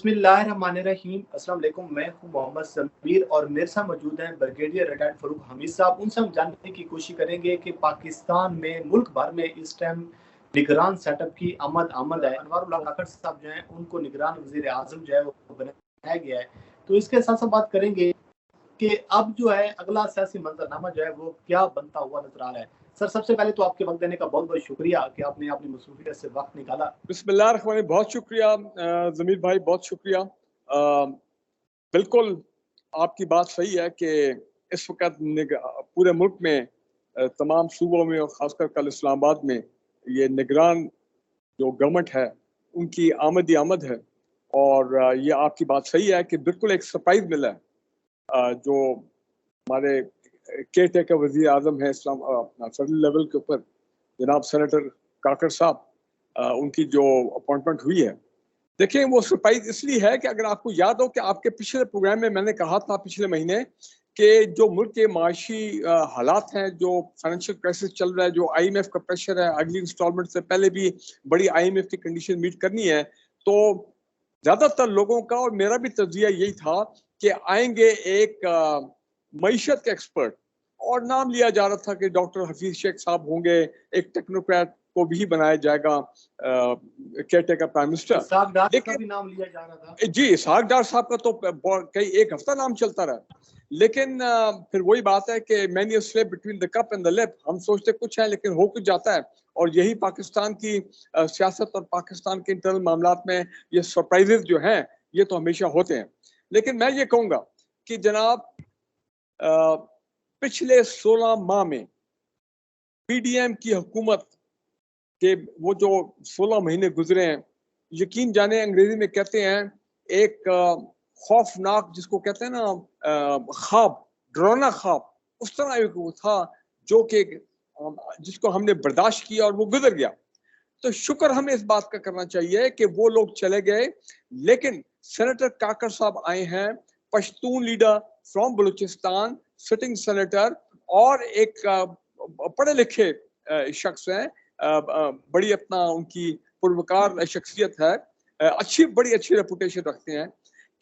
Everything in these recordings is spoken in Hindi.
बिस्मिल्लाहिर्रहमानिर्रहीम। अस्सलाम वालेकुम। मैं हूं मोहम्मद समीर और मेरे साथ मौजूद हैं ब्रिगेडियर रिटायर्ड फरूक हमीद साहब। उनसे हम जानने की कोशिश करेंगे कि पाकिस्तान में मुल्क भर में इस टाइम निगरान सेटअप की आमद है। अनवारुल्लाह काकड़ साहब जो हैं उनको निगरान वज़ीर आज़म जो है वो बनाया गया है। तो इसके साथ साथ बात करेंगे कि अब जो है अगला सियासी मंजरनामा जो है वो क्या बनता हुआ नजर आ रहा है। सर, सबसे पहले तो आपके वक्त देने का बहुत बहुत शुक्रिया कि आपने अपनी मसरूफियत से वक्त निकाला। बिस्मिल्लाह, बहुत शुक्रिया जमीर भाई, बहुत शुक्रिया। बिल्कुल आपकी बात सही है कि इस वक्त पूरे मुल्क में तमाम सूबों में और ख़ासकर कल इस्लामाबाद में ये निगरान जो गवर्नमेंट है उनकी आमद है। और ये आपकी बात सही है कि बिल्कुल एक सरप्राइज मिला है। जो हमारे केयर टेकर वज़ीर आज़म है इस्लाम फेडरल लेवल के ऊपर जनाब सेनेटर काकर साहब, उनकी जो अपॉइंटमेंट हुई है, देखिए वो सरप्राइज इसलिए है कि अगर आपको याद हो कि आपके पिछले प्रोग्राम में मैंने कहा था पिछले महीने कि जो मुल्क के माशी हालात हैं, जो फाइनेंशियल क्राइसिस चल रहा है, जो आईएमएफ का प्रेशर है, अगली इंस्टॉलमेंट से पहले भी बड़ी आईएमएफ की कंडीशन मीट करनी है, तो ज़्यादातर लोगों का और मेरा भी तज्जिया यही था कि आएंगे एक मईशत के एक्सपर्ट, और नाम लिया जा रहा था कि डॉक्टर हफीज शेख साहब होंगे, एक टेक्नोक्रेट को भी बनाया जाएगा केयर टेकर प्राइम मिनिस्टर। इसहाक डार का भी नाम लिया जा रहा था। जी, इसहाक डार साहब का तो कई एक हफ्ता नाम चलता रहा, लेकिन फिर वही बात है कि many slip between the cup and the lip. हम सोचते कुछ है लेकिन हो कुछ जाता है, और यही पाकिस्तान की सियासत और पाकिस्तान के इंटरनल मामलात में ये सरप्राइजेस जो हैं ये तो हमेशा होते हैं। लेकिन मैं ये कहूँगा कि जनाब पिछले 16 माह में पीडीएम की हुकूमत के वो जो 16 महीने गुजरे हैं, यकीन जाने अंग्रेजी में कहते हैं एक खौफनाक, जिसको कहते हैं ना ख्वाब, डरावना ख्वाब, उस तरह एक वो था जो कि जिसको हमने बर्दाश्त किया और वो गुजर गया। तो शुक्र हमें इस बात का करना चाहिए कि वो लोग चले गए, लेकिन सेनेटर काकर साहब आए हैं, Pashtun leader from Balochistan, sitting senator, और एक पढ़े लिखे शख्स हैं, बड़ी अपना उनकी पुरवकार शख्सियत है, बड़ी अच्छी रेपुटेशन रखते हैं,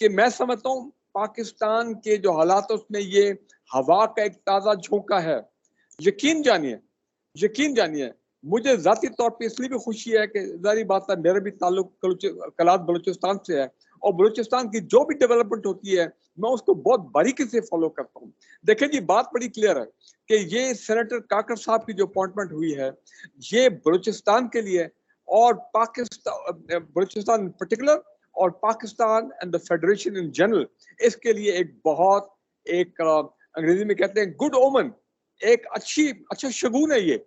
कि मैं समझता हूँ पाकिस्तान के जो हालात है उसमें ये हवा का एक ताज़ा झोंका है। यकीन जानिए मुझे ज़ाती तौर पे इसलिए भी खुशी है कि ज़ाहिर बात है मेरा भी ताल्लुक कलात बलूचिस्तान से है, और बलूचिस्तान की जो भी डेवलपमेंट होती है मैं उसको बहुत बारीकी से फॉलो करता हूँ। देखिए जी, बात बड़ी क्लियर है कि ये सेनेटर काकर साहब की जो अपॉइंटमेंट हुई है, ये बलूचिस्तान के लिए और बलूचिस्तान इन पर्टिकुलर और Pakistan and the federation in general, इसके लिए एक बहुत अंग्रेजी में कहते हैं गुड ओमन, एक अच्छा शगुन है ये,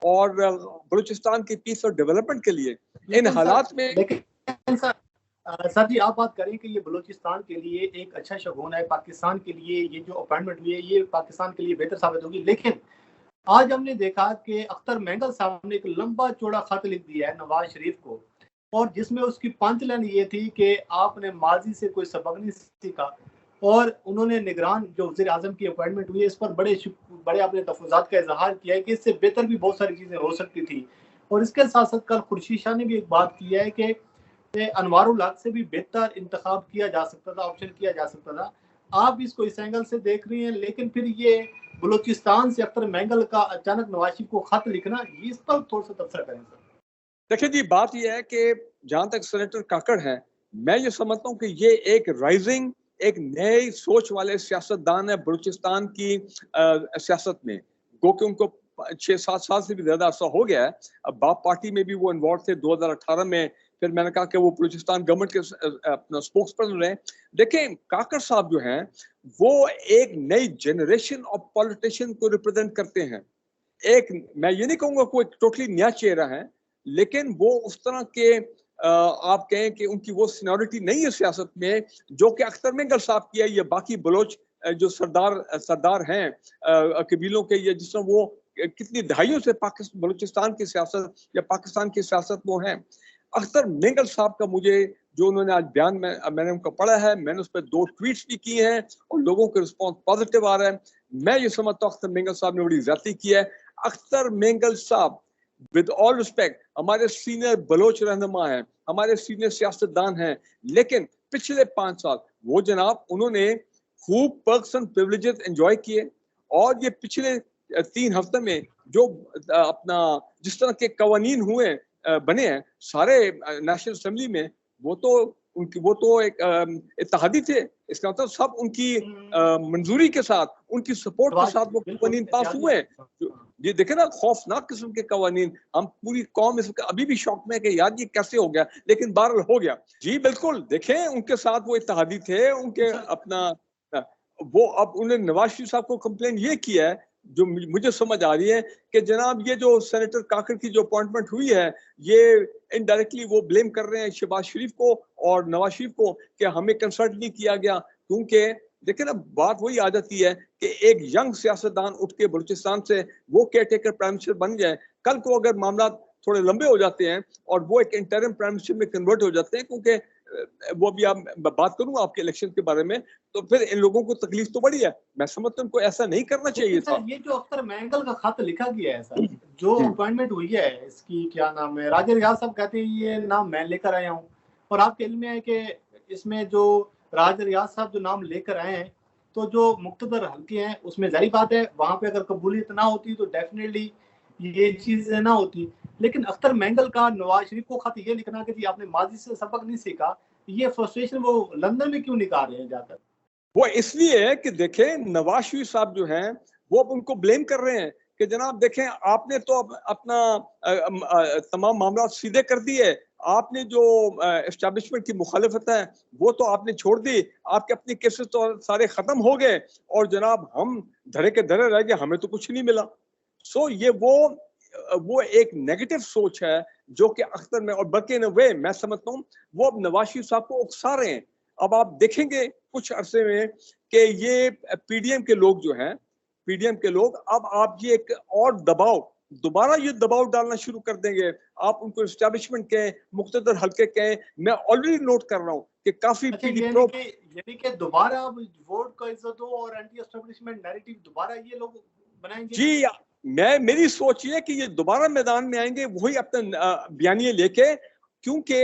और बलूचिस्तान की पीस और डेवलपमेंट के लिए इन हालात में। लेकिन सर जी, आप बात करें कि ये बलूचिस्तान के लिए एक अच्छा शगुन है, पाकिस्तान के लिए ये जो अपॉइंटमेंट हुई है ये पाकिस्तान के लिए बेहतर साबित होगी, लेकिन आज हमने देखा कि अख्तर मेंगल साहब ने एक लंबा चौड़ा खत लिख दिया है नवाज शरीफ को, और जिसमें उसकी पंच लाइन ये थी कि आपने माजी से कोई सबक नहीं सीखा, और उन्होंने निगरान जो वज़ीर आज़म की अपॉइंटमेंट हुई है इस पर बड़े अपने तफुज़ात का इजहार किया है कि इससे बेहतर भी बहुत सारी चीज़ें हो सकती थी। और इसके साथ साथ कल खुर्शीद शाह ने भी एक बात की है कि अनवारुल हक से भी बेहतर इंतखाब किया जा सकता था, ऑप्शन किया जा सकता था। आप इसको इस एंगल से देख रही हैं, लेकिन फिर ये बलूचिस्तान से अख्तर मेंगल का अचानक नवाज शरीफ को खत लिखना, इस पर थोड़ा सा तबसरा करें सर। देखिए जी, बात यह है कि जहां तक सेनेटर काकड़ है, मैं ये समझता हूँ कि ये एक राइजिंग, एक नई सोच वाले सियासतदान है बलूचिस्तान की सियासत में। गो कि उनको 6-7 साल से भी ज्यादा अर्सा हो गया है। अब बाप पार्टी में भी वो इन्वॉल्व थे 2018 में, फिर मैंने कहा कि वो बलूचिस्तान गवर्नमेंट के अपना स्पोक्स पर्सन रहे। देखें, काकड़ साहब जो हैं वो एक नई जनरेशन ऑफ पॉलिटिशियन को रिप्रेजेंट करते हैं। एक, मैं ये नहीं कहूंगा कोई टोटली नया चेहरा है, लेकिन वो उस तरह के आप कहें कि उनकी वो सीनियरिटी नहीं है सियासत में जो कि अख्तर मेंगल साहब की है, या बाकी बलोच जो सरदार हैं कबीलों के, या जिसमें वो कितनी दहाइयों से बलूचिस्तान की सियासत या पाकिस्तान की सियासत वो हैं। अख्तर मेंगल साहब का मुझे जो उन्होंने आज बयान में मैंने उनका पढ़ा है, मैंने उस पर 2 ट्वीट्स भी किए हैं और लोगों के रिस्पॉन्स पॉजिटिव आ रहा है। मैं ये समझता हूँ अख्तर मेंगल साहब ने बड़ी ज्यादती की है। अख्तर मेंगल साहब विद ऑल रिस्पेक्ट हमारे सीनियर बलोच रहनुमा हैं, हमारे सीनियर सियासतदान हैं, लेकिन पिछले 5 साल वो जनाब उन्होंने खूब पर्क्स एंड प्रिविलेजेस एंजॉय किए, और ये पिछले 3 हफ्ते में जो अपना जिस तरह के कवानीन हुए बने हैं सारे नेशनल असेंबली में, वो तो एक इत्तेहादी थे। इसका मतलब सब उनकी मंजूरी के साथ, उनकी सपोर्ट के साथ वो कवानीन पास हुए। ये देखे ना, खौफनाक किस्म के कवानीन। हम पूरी कौम अभी भी शौक में कि यार ये कैसे हो गया, लेकिन बहरहाल हो गया। जी बिल्कुल, देखें उनके साथ वो इत्तेहादी थे, उनके अपना वो अब उन्होंने नवाज शरीफ साहब को कंप्लेन ये किया है, जो मुझे समझ आ रही है कि जनाब ये जो सेनेटर काकर की जो अपॉइंटमेंट हुई है, ये इनडायरेक्टली वो ब्लेम कर रहे हैं शहबाज शरीफ को और नवाज शरीफ को कि हमें कंसल्ट नहीं किया गया। क्योंकि देखिए ना, बात वही आ जाती है कि एक यंग सियासतदान उठ के बलूचिस्तान से वो केयर टेकर प्राइम मिनिस्टर बन जाए, कल को अगर मामला थोड़े लंबे हो जाते हैं और वो एक इंटरिम प्राइम मिनिस्टर में कन्वर्ट हो जाते हैं, क्योंकि वो भी आप बात करूंगा आपके इलेक्शन के बारे में, तो फिर इन लोगों को तकलीफ तो बड़ी है। मैं समझता हूं इनको ऐसा नहीं करना चाहिए था। ये जो अख्तर मैंगल का खत लिखा गया है सर, जो अपॉइंटमेंट हुई है इसकी, क्या नाम है, राजा रियाज साहब कहते हैं ये नाम मैं लेकर आया हूँ, और आपके इल्म में है कि इसमें जो राजा रियाज साहब जो नाम लेकर आए हैं, तो जो मुक्तदर हल्के हैं उसमें जाहिर बात है वहां पे अगर कबूलियत ना होती तो डेफिनेटली ये चीजें ना होती। लेकिन अख्तर मैंगल का नवाज शरीफ को खत ये लिखना कि जी आपने माजी से सबक नहीं सीखा, ये फ्रस्ट्रेशन वो लंदन में क्यों निकाल रहे हैं जाकर? वो इसलिए है कि देखें नवाज शरीफ साहब जो हैं वो अब उनको ब्लेम कर रहे हैं कि जनाब देखें आपने तो अपना तमाम मामला सीधे कर दिए, आपने जो एस्टैब्लिशमेंट की मुखालिफत है वो तो आपने छोड़ दी, आपके अपने केसेस तो सारे खत्म हो गए, और जनाब हम धरे के धरे रह गए, हमें तो कुछ नहीं मिला। सो ये वो एक नेगेटिव सोच है जो कि अख्तर में, और बल्कि इन वे मैं समझता हूँ वो अब नवाज शरीफ साहब को उकसा रहे हैं। अब आप देखेंगे कुछ अरसे में कि ये पीडीएम के लोग जो हैं, पीडीएम के लोग अब आप ये एक और दोबारा ये दबाव डालना शुरू कर देंगे। आप उनको एस्टैब्लिशमेंट के मुख्तदर हल्के के, मैं ऑलरेडी नोट कर रहा हूँ कि काफी यानी कि दोबारा वोट का इज्जत हो और एंटी एस्टैब्लिशमेंट नैरेटिव दोबारा ये लोग बनाएंगे। जी, मेरी सोच ये कि ये दोबारा मैदान में आएंगे वही अपना बयानिए लेके, क्योंकि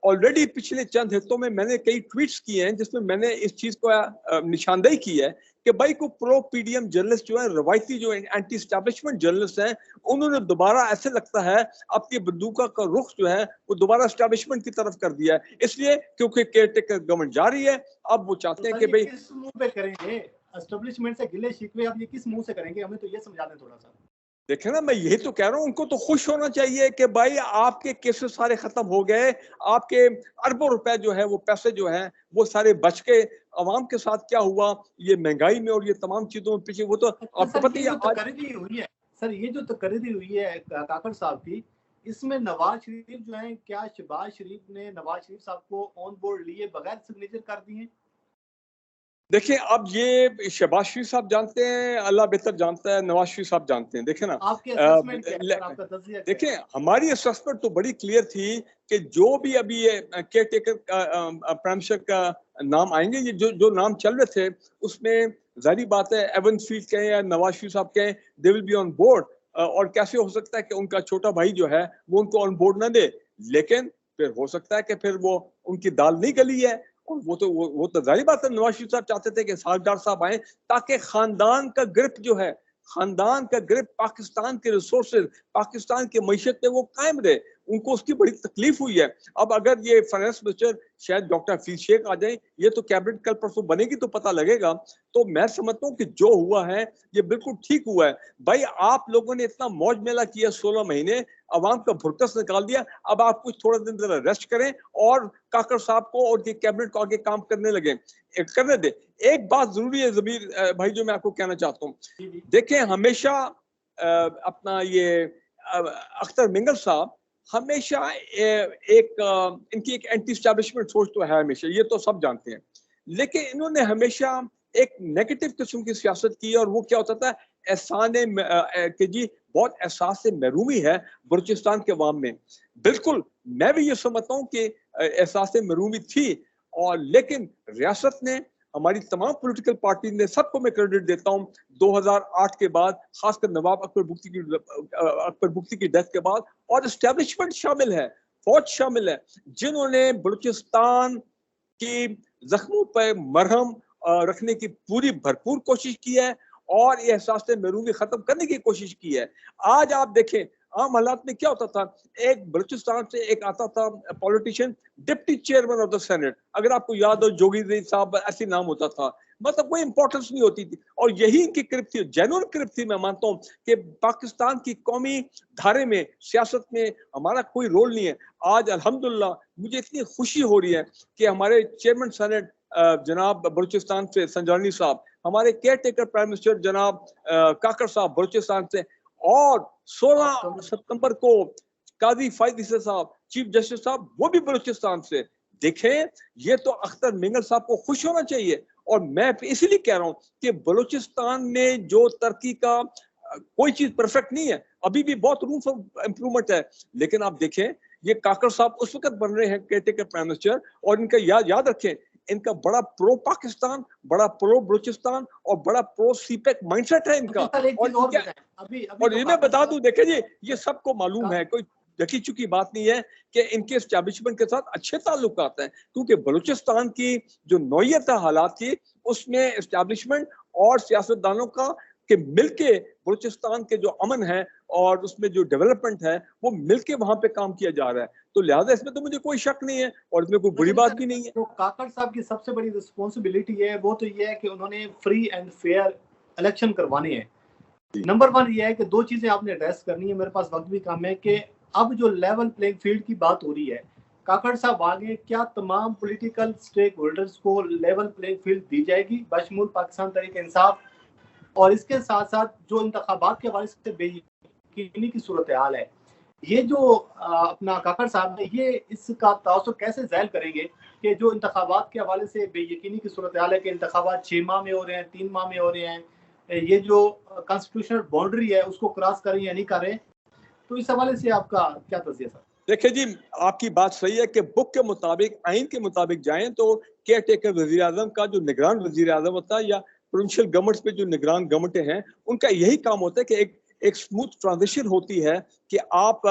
ऑलरेडी पिछले चंद हिस्सों में मैंने कई ट्वीट्स किए हैं जिसमें मैंने इस चीज को निशानदेही की है कि भाई को प्रो पीडीएम जर्नलिस्ट जो है, रवायती जो एंटी एस्टैब्लिशमेंट जर्नलिस्ट हैं, उन्होंने दोबारा ऐसे लगता है अपनी बंदूका का रुख जो है वो दोबारा एस्टैब्लिशमेंट की तरफ कर दिया है, इसलिए क्योंकि केयरटेकर गवर्नमेंट जारी है। अब वो चाहते हैं कि भाई किस मुंह पे करेंगे एस्टैब्लिशमेंट से गिले शिकवे, अब ये किस मुंह से करेंगे, हमें तो ये समझा दें थोड़ा सा। देखे ना, मैं यही तो कह रहा हूँ, उनको तो खुश होना चाहिए कि भाई आपके केसेस सारे खत्म हो गए, आपके अरबों रुपए जो है वो पैसे जो है वो सारे बच के। अवाम के साथ क्या हुआ ये महंगाई में और ये तमाम चीजों में पीछे, वो तो आपको पता ही है। तकरीरी हुई है सर, ये जो तकरीरी हुई है काकर साहब की, इसमें नवाज शरीफ जो है, क्या शहबाज शरीफ ने नवाज शरीफ साहब को ऑन बोर्ड लिए बगैर सिग्नेचर कर दिए? देखिए अब ये शहबाज शरीफ साहब जानते हैं, अल्लाह बेहतर जानता है, नवाज शरीफ साहब जानते हैं। देखे ना, आपके असेसमेंट क्या है, आपका तज़किया क्या है? देखिए हमारी असेसमेंट तो बड़ी क्लियर थी कि जो भी अभी ये केयर टेकर प्राइम मिनिस्टर का नाम आएंगे, ये जो नाम चल रहे थे उसमें जाहिर बात है एवन फील्ड के या नवाज शरीफ साहब के, they will be on board. और कैसे हो सकता है कि उनका छोटा भाई जो है वो उनको ऑन बोर्ड ना दे, लेकिन फिर हो सकता है कि फिर वो उनकी दाल नहीं गली है, और वो तो जाहिर बात है नवाज शरीफ साहब चाहते थे कि सागदार साहब आए ताकि खानदान का ग्रिप जो है, खानदान का ग्रिप पाकिस्तान के रिसोर्सेज, पाकिस्तान की मैशत पे वो कायम रहे। उनको उसकी बड़ी तकलीफ हुई है। अब अगर ये फाइनेंस मिनिस्टर शायद डॉक्टर हफीज शेख आ जाए, ये तो कैबिनेट कल परसों बनेगी तो पता लगेगा। तो मैं समझता हूँ कि जो हुआ है ये बिल्कुल ठीक हुआ है। भाई आप लोगों ने इतना मौज मेला किया 16 महीने, अवाम का भुरकस निकाल दिया, अब आप कुछ थोड़ा दिन जरा रेस्ट करें और काकर साहब को और ये कैबिनेट को आगे काम करने लगे, करने दे। एक बात जरूरी है जमीर भाई जो मैं आपको कहना चाहता हूँ, देखें हमेशा अपना ये अख्तर मिंगल साहब हमेशा इनकी एक एंटी एस्टैब्लिशमेंट सोच तो है हमेशा, ये तो सब जानते हैं, लेकिन इन्होंने हमेशा एक नेगेटिव किस्म की सियासत की। और वो क्या होता था, एहसान कि जी बहुत एहसास से महरूमी है बलूचिस्तान के अवाम में। बिल्कुल मैं भी ये समझता हूँ कि एहसास से महरूमी थी, और लेकिन रियासत ने, हमारी तमाम पॉलिटिकल पार्टी ने, सबको मैं क्रेडिट देता हूँ 2008 के बाद, खासकर नवाब अकबर बुख्ती की डेथ के बाद, और एस्टैब्लिशमेंट शामिल है, फौज शामिल है, जिन्होंने बलूचिस्तान कि जख्मों पर मरहम रखने की पूरी भरपूर कोशिश की है और ये एहसास महरूमी खत्म करने की कोशिश की है। आज आप देखें आम हालात में क्या होता था, एक बलूचिस्तान से एक आता था politician, deputy chairman of the senate, अगर आपको याद हो जोगी साहब ऐसे नाम होता था, मतलब कोई इंपॉर्टेंस नहीं होती थी और यही इनकी क्रिप थी, जेन्युइन क्रिप थी। मैं मानता हूँ कि पाकिस्तान की कौमी धारे में सियासत में हमारा कोई रोल नहीं है। आज अल्हम्दुलिल्लाह मुझे इतनी खुशी हो रही है कि हमारे चेयरमैन सेनेट जनाब बलूचिस्तान से संजानी साहब, हमारे केयर टेकर प्राइम मिनिस्टर जनाब काकर साहब बलूचिस्तान से, और 16 सितंबर को काजी फायद ईसा साहब चीफ जस्टिस साहब वो भी बलूचिस्तान से। देखें ये तो अख्तर मिंगल साहब को खुश होना चाहिए। और मैं इसीलिए कह रहा हूं कि बलूचिस्तान में जो तरक्की का कोई चीज परफेक्ट नहीं है, अभी भी बहुत रूम फॉर इंप्रूवमेंट है। लेकिन आप देखें ये काकर साहब उस वक्त बन रहे हैं केयर टेकर प्राइम मिनिस्टर, और इनका याद रखें इनका बड़ा प्रो पाकिस्तान, बड़ा प्रो बलूचिस्तान और बड़ा प्रो सीपेक माइंडसेट है इनका। और ये मैं बता दूं, देखे जी ये सबको मालूम है, कोई देखी चुकी बात नहीं है कि इनके एस्टैब्लिशमेंट के साथ अच्छे ताल्लुकात हैं, क्योंकि बलूचिस्तान की जो नौयत है हालात की, उसमें एस्टैब्लिशमेंट और सियासतदानों का कि मिलके बलूचिस्तान के जो अमन है और उसमें जो डेवलपमेंट है वो मिलके वहां पे काम किया जा रहा है। तो लिहाजा इसमें तो मुझे कोई शक नहीं है और इसमें कोई बुरी बात भी नहीं है। तो काकड़ साहब की सबसे बड़ी रिस्पॉन्सिबिलिटी है वो तो ये है कि उन्होंने फ्री एंड फेयर इलेक्शन करवाने हैं। नंबर 1 ये है कि दो चीजें आपने एड्रेस करनी है, मेरे पास वक्त भी कम है, कि अब जो लेवल प्लेइंग फील्ड की बात हो रही है, काकड़ साहब आगे क्या तमाम पॉलिटिकल स्टेक होल्डर्स को लेवल प्लेइंग फील्ड दी जाएगी बशमूल पाकिस्तान तहरीक-ए-इंसाफ, और इसके साथ साथ जो इंतखाबात के हवाले से बेयकीनी की सूरत हाल है, ये जो अपना काकड़ साहब ने ये इसका तासुर कैसे ज़ाहिर करेंगे कि जो इंतखाबात के हवाले से बेयकीनी की सूरत हाल है कि इंतखाबात 6 माह में हो रहे हैं, 3 माह में हो रहे हैं, ये जो कॉन्स्टिट्यूशनल बाउंड्री है उसको क्रॉस करें या नहीं करें, तो इस हवाले से आपका क्या तज़किया सर? देखिए जी आपकी बात सही है कि बुक के मुताबिक, आइन के मुताबिक जाएं तो केयर टेकर वजीर आजम का जो निगरान वजीर आजम होता है या प्रोविंशियल गवर्नमेंट्स पे जो निगरान गवर्नमेंटें हैं उनका यही काम होता है कि एक स्मूथ ट्रांजिशन होती है कि आप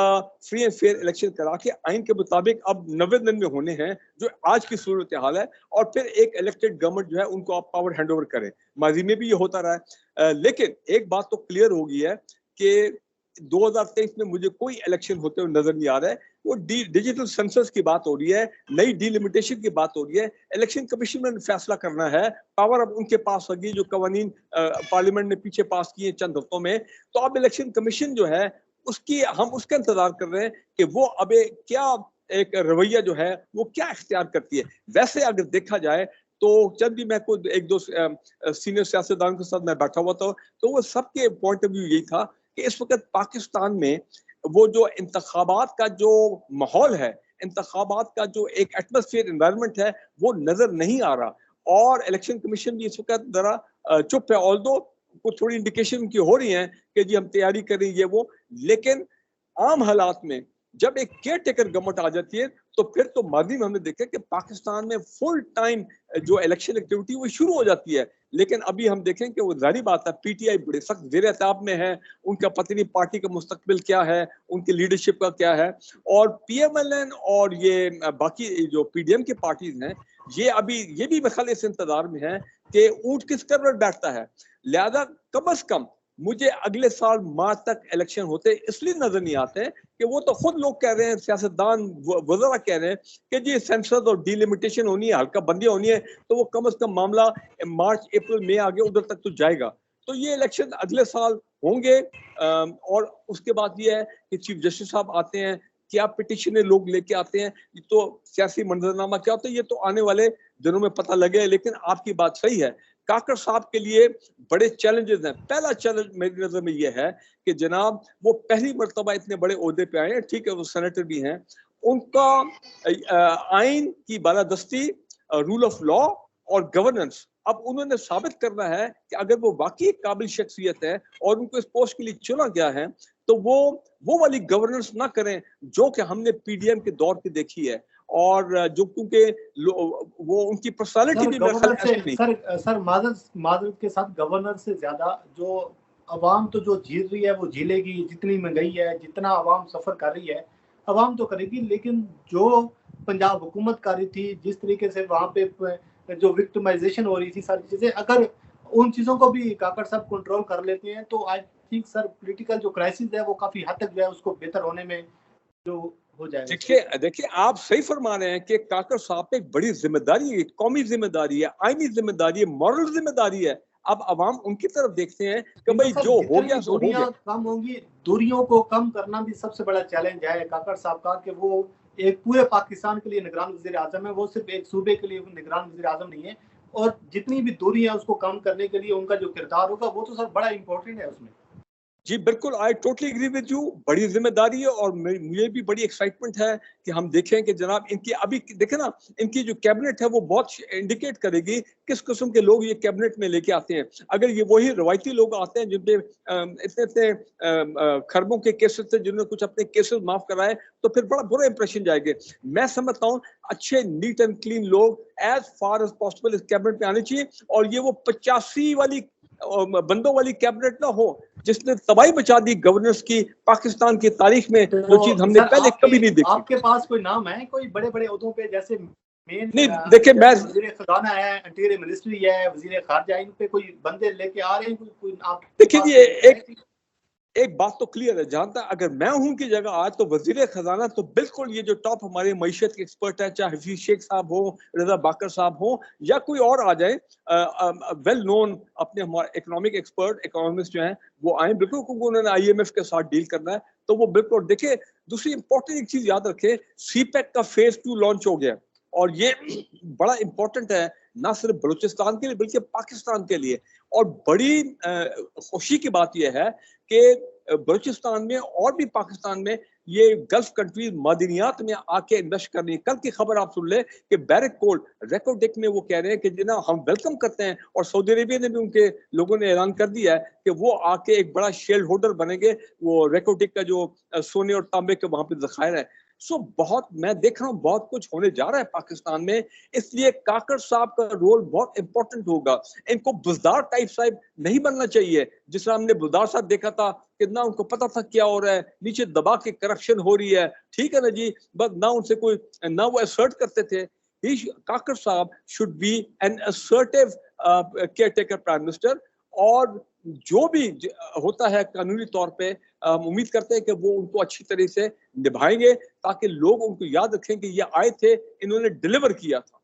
फ्री एंड फेयर इलेक्शन करा के आइन के मुताबिक अब 90 दिन में होने हैं जो आज की सूरत हाल है, और फिर एक इलेक्टेड गवर्नमेंट जो है उनको आप पावर हैंड ओवर करें। माजी में भी ये होता रहा है, लेकिन एक बात तो क्लियर हो गई है कि 2023 में मुझे कोई इलेक्शन होते हुए नजर नहीं आ रहा है। वो डिजिटल सेंसस की बात हो रही है, नई डिलिमिटेशन की बात हो रही है, इलेक्शन कमीशन ने फैसला करना है, पावर अब उनके पास होगी जो कवानीन पार्लियामेंट ने पीछे पास किए चंद हफ्तों में। तो अब इलेक्शन कमीशन जो है उसकी हम उसका इंतजार कर रहे हैं कि वो अब क्या एक रवैया जो है वो क्या इख्तियार करती है। वैसे अगर देखा जाए तो जब भी मैं कोई एक दो सीनियर सियासतदानों के साथ मैं बैठा हुआ था तो वो सबके पॉइंट ऑफ व्यू यही था कि इस वक्त पाकिस्तान में वो जो इंतखाबात का जो माहौल है, इंतखाबात का जो एक एटमॉस्फेयर एनवायरनमेंट है वो नजर नहीं आ रहा, और इलेक्शन कमीशन भी इस वक्त जरा चुप है। ऑल्दो कुछ थोड़ी इंडिकेशन की हो रही है कि जी हम तैयारी करें ये वो, लेकिन आम हालात में जब एक केयर टेकर गवर्नमेंट आ जाती है तो फिर तो माजी में हमने देखा कि पाकिस्तान में फुल टाइम जो इलेक्शन एक्टिविटी वो शुरू हो जाती है। लेकिन अभी हम देखें कि वो जारी बात है पीटीआई बड़े सख्त ज़ेर-ए-ताब में है, उनका पता नहीं पार्टी का मुस्तकबिल क्या है, उनकी लीडरशिप का क्या है, और पीएमएलएन और ये बाकी जो पीडीएम की पार्टीज हैं ये अभी ये भी बखल इस इंतजार में है कि ऊंट किस पर बैठता है। लिहाजा कम अज कम मुझे अगले साल मार्च तक इलेक्शन होते इसलिए नजर नहीं आते हैं कि वो तो खुद लोग कह रहे हैं, सियासतदान वज़रा कह रहे हैं कि जी सेंसस और डिलिमिटेशन होनी है, हल्का बंदी होनी है, तो वो कम से कम मामला मार्च अप्रैल मई आगे उधर तक तो जाएगा। तो ये इलेक्शन अगले साल होंगे, और उसके बाद ये है कि चीफ जस्टिस साहब आते हैं, क्या पिटिशन लोग लेके आते हैं, तो सियासी मंजरनामा क्या होता है ये तो आने वाले दिनों में पता लगे। लेकिन आपकी बात सही है, काकर साहब के लिए बड़े चैलेंजेस हैं। पहला चैलेंज मेरी नजर में ये है कि जनाब वो पहली मर्तबा इतने बड़े ओहदे पे आए हैं, ठीक है वो सेनेटर भी हैं, उनका आइन की बालादस्ती, रूल ऑफ लॉ और गवर्नेंस अब उन्होंने साबित करना है कि अगर वो वाकई काबिल शख्सियत है और उनको इस पोस्ट के लिए चुना गया है तो वो वाली गवर्नेंस ना करें जो कि हमने पीडीएम के दौर की देखी है, और जो क्योंकि वो उनकी पर्सनालिटी भी सर माजरत के साथ गवर्नर से ज्यादा जो अवाम तो जो झील रही है वो झीलेगी, जितनी महंगाई है, जितना अवाम सफर कर रही है अवाम तो करेगी, लेकिन जो पंजाब हुकूमत कर रही थी, जिस तरीके से वहाँ पे जो विक्टिमाइजेशन हो रही थी, सारी चीजें, अगर उन चीजों को भी काकड़ साहब कंट्रोल कर लेते हैं तो आई थिंक सर पॉलिटिकल जो क्राइसिस है वो काफी हद तक जो है उसको बेहतर होने में जो हो जाएगा। देखिए देखिए आप सही फरमा रहे हैं कि काकर साहब पे एक बड़ी जिम्मेदारी है, कौमी जिम्मेदारी है, आईनी जिम्मेदारी है, मॉरल जिम्मेदारी है। अब अवाम उनकी तरफ देखते हैं कि भाई जो हो गया सो हो दूरियां गया। कम होंगी, दूरियों को कम करना भी सबसे बड़ा चैलेंज है काकड़ साहब का, कि वो एक पूरे पाकिस्तान के लिए निगरान वजीर आजम है, वो सिर्फ एक सूबे के लिए निगरान वजीर आजम नहीं है। और जितनी भी दूरी है उसको कम करने के लिए उनका जो किरदार होगा वो तो सर बड़ा इंपॉर्टेंट है उसमें। जी बिल्कुल, I totally agree with you. बड़ी जिम्मेदारी है और मुझे भी बड़ी एक्साइटमेंट है कि हम देखें कि जनाब इनकी अभी देखें ना, इनकी जो कैबिनेट है वो बहुत इंडिकेट करेगी किस किस्म के लोग ये कैबिनेट में लेके आते हैं। अगर ये वही रवायती लोग आते हैं जिनपे इतने इतने खरबों के केसेस थे, जिन्होंने कुछ अपने केसेस माफ कराए, तो फिर बड़ा बुरा इंप्रेशन जाएंगे। मैं समझता हूँ अच्छे नीट एंड क्लीन लोग एज फार एज पॉसिबल इस कैबिनेट में आने चाहिए, और ये वो 85 वाली बंदों वाली कैबिनेट ना हो जिसने तबाही मचा दी गवर्नेंस की पाकिस्तान की तारीख में, तो जो चीज हमने पहले कभी नहीं देखी। आपके पास कोई नाम है कोई बड़े बड़े ओहदों पे, जैसे मेन नहीं देखिए, मैं वजीर खजाना है, इंटीरियर मिनिस्ट्री है, वजीर खारजा, इन पे कोई बंदे लेके आ रहे हैं कोई आप? देखिए ये एक बात तो क्लियर है, जहां तक अगर मैं हूं की जगह आज, तो वजीर खजाना तो बिल्कुल ये जो टॉप हमारे मईशत के एक्सपर्ट है, चाहे हफीज शेख साहब हो, रजा बाकर साहब हो, या कोई और आ जाए वेल नोन अपने हमारे इकोनॉमिक एक्सपर्ट इकोनॉमिस्ट जो हैं वो आए, बिल्कुल, क्योंकि उन्होंने IMF के साथ डील करना है, तो वो बिल्कुल। देखिए दूसरी इंपॉर्टेंट एक चीज याद रखें, CPEC का फेज 2 लॉन्च हो गया, और ये बड़ा इंपॉर्टेंट है ना सिर्फ बलूचिस्तान के लिए बल्कि पाकिस्तान के लिए। और बड़ी खुशी की बात यह है कि बलूचिस्तान में और भी पाकिस्तान में ये गल्फ कंट्रीज मादनियात में आके इन्वेस्ट कर रही है। कल की खबर आप सुन ले कि बैरक कोल रेकोडेक में वो कह रहे हैं कि जिन्हें हम वेलकम करते हैं, और सऊदी अरेबिया ने भी उनके लोगों ने ऐलान कर दिया है कि वो आके एक बड़ा शेयर होल्डर बनेंगे, वो रेकोडेक का जो सोने और तांबे के वहां पे जखायर है। सो बहुत मैं देख रहा हूँ बहुत कुछ होने जा रहा है पाकिस्तान में, इसलिए काकड़ साहब का रोल बहुत इंपॉर्टेंट होगा। इनको बुजदार टाइप साहब नहीं बनना चाहिए, जिस तरह हमने बुजदार साहब देखा था कि ना उनको पता था क्या हो रहा है, नीचे दबा के करप्शन हो रही है, ठीक है ना जी, बस ना उनसे कोई ना वो असर्ट करते थे। काकड़ साहब should be an assertive caretaker prime minister, और जो भी होता है कानूनी तौर पे हम उम्मीद करते हैं कि वो उनको अच्छी तरह से निभाएंगे, ताकि लोग उनको याद रखें कि ये आए थे, इन्होंने डिलीवर किया था।